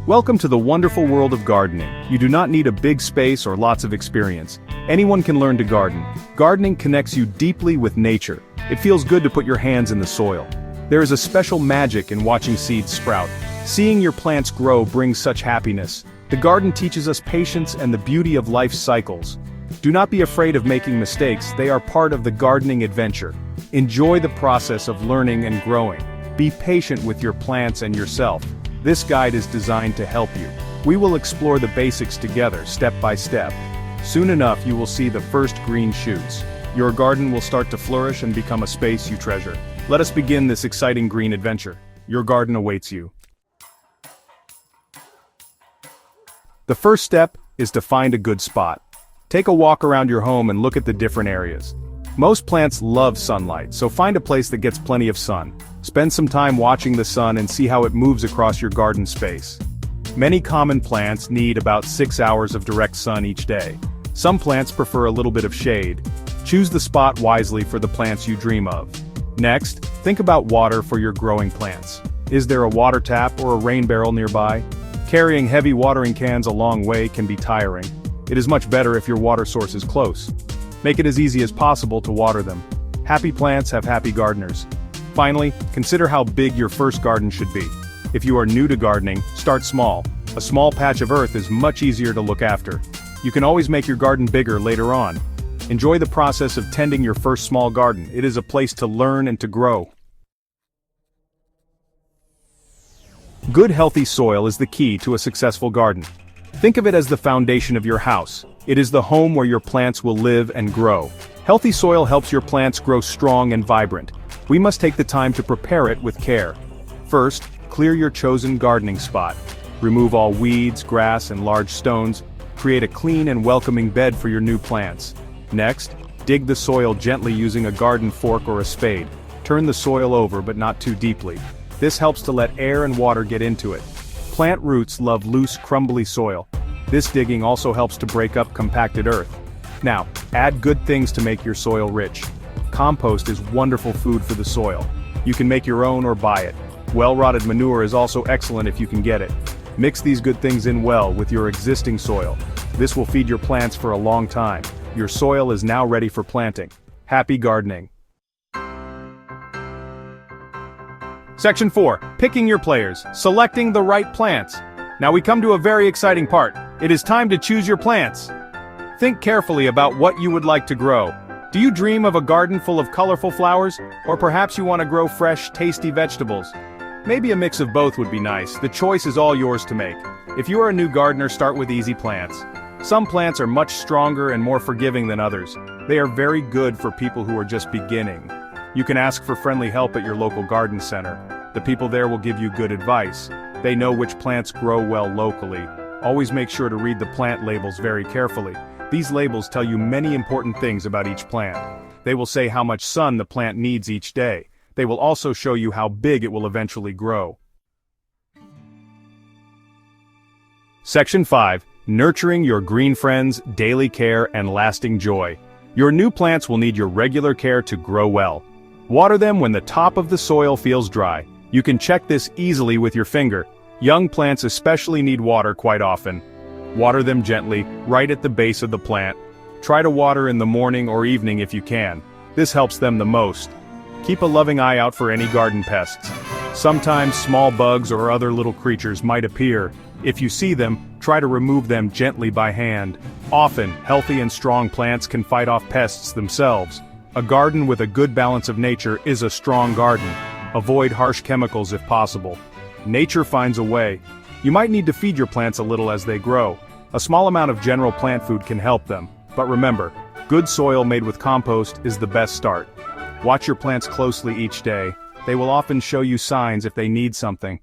Welcome to the wonderful world of gardening. You do not need a big space or lots of experience. Anyone can learn to garden. Gardening connects you deeply with nature. It feels good to put your hands in the soil. There is a special magic in watching seeds sprout. Seeing your plants grow brings such happiness. The garden teaches us patience and the beauty of life's cycles. Do not be afraid of making mistakes, they are part of the gardening adventure. Enjoy the process of learning and growing. Be patient with your plants and yourself. This guide is designed to help you. We will explore the basics together, step by step. Soon enough you will see the first green shoots. Your garden will start to flourish and become a space you treasure. Let us begin this exciting green adventure. Your garden awaits you. The first step is to find a good spot. Take a walk around your home and look at the different areas. Most plants love sunlight, so find a place that gets plenty of sun. Spend some time watching the sun and see how it moves across your garden space. Many common plants need about 6 hours of direct sun each day. Some plants prefer a little bit of shade. Choose the spot wisely for the plants you dream of. Next, think about water for your growing plants. Is there a water tap or a rain barrel nearby? Carrying heavy watering cans a long way can be tiring. It is much better if your water source is close. Make it as easy as possible to water them. Happy plants have happy gardeners. Finally, consider how big your first garden should be. If you are new to gardening, start small. A small patch of earth is much easier to look after. You can always make your garden bigger later on. Enjoy the process of tending your first small garden. It is a place to learn and to grow. Good healthy soil is the key to a successful garden. Think of it as the foundation of your house. It is the home where your plants will live and grow. Healthy soil helps your plants grow strong and vibrant. We must take the time to prepare it with care. First, clear your chosen gardening spot. Remove all weeds, grass, and large stones. Create a clean and welcoming bed for your new plants. Next, dig the soil gently using a garden fork or a spade. Turn the soil over but not too deeply. This helps to let air and water get into it. Plant roots love loose, crumbly soil. This digging also helps to break up compacted earth. Now, add good things to make your soil rich. Compost is wonderful food for the soil. You can make your own or buy it. Well-rotted manure is also excellent if you can get it. Mix these good things in well with your existing soil. This will feed your plants for a long time. Your soil is now ready for planting. Happy gardening. Section 4. Picking your players. Selecting the right plants. Now we come to a very exciting part. It is time to choose your plants. Think carefully about what you would like to grow. Do you dream of a garden full of colorful flowers? Or perhaps you want to grow fresh, tasty vegetables? Maybe a mix of both would be nice. The choice is all yours to make. If you are a new gardener, start with easy plants. Some plants are much stronger and more forgiving than others. They are very good for people who are just beginning. You can ask for friendly help at your local garden center. The people there will give you good advice. They know which plants grow well locally. Always make sure to read the plant labels very carefully. These labels tell you many important things about each plant. They will say how much sun the plant needs each day. They will also show you how big it will eventually grow. Section 5. Nurturing your green friends, daily care, and lasting joy. Your new plants will need your regular care to grow well. Water them when the top of the soil feels dry. You can check this easily with your finger. Young plants especially need water quite often. Water them gently, right at the base of the plant. Try to water in the morning or evening if you can. This helps them the most. Keep a loving eye out for any garden pests. Sometimes small bugs or other little creatures might appear. If you see them, try to remove them gently by hand. Often, healthy and strong plants can fight off pests themselves. A garden with a good balance of nature is a strong garden. Avoid harsh chemicals if possible. Nature finds a way. You might need to feed your plants a little as they grow. A small amount of general plant food can help them. But remember, good soil made with compost is the best start. Watch your plants closely each day. They will often show you signs if they need something.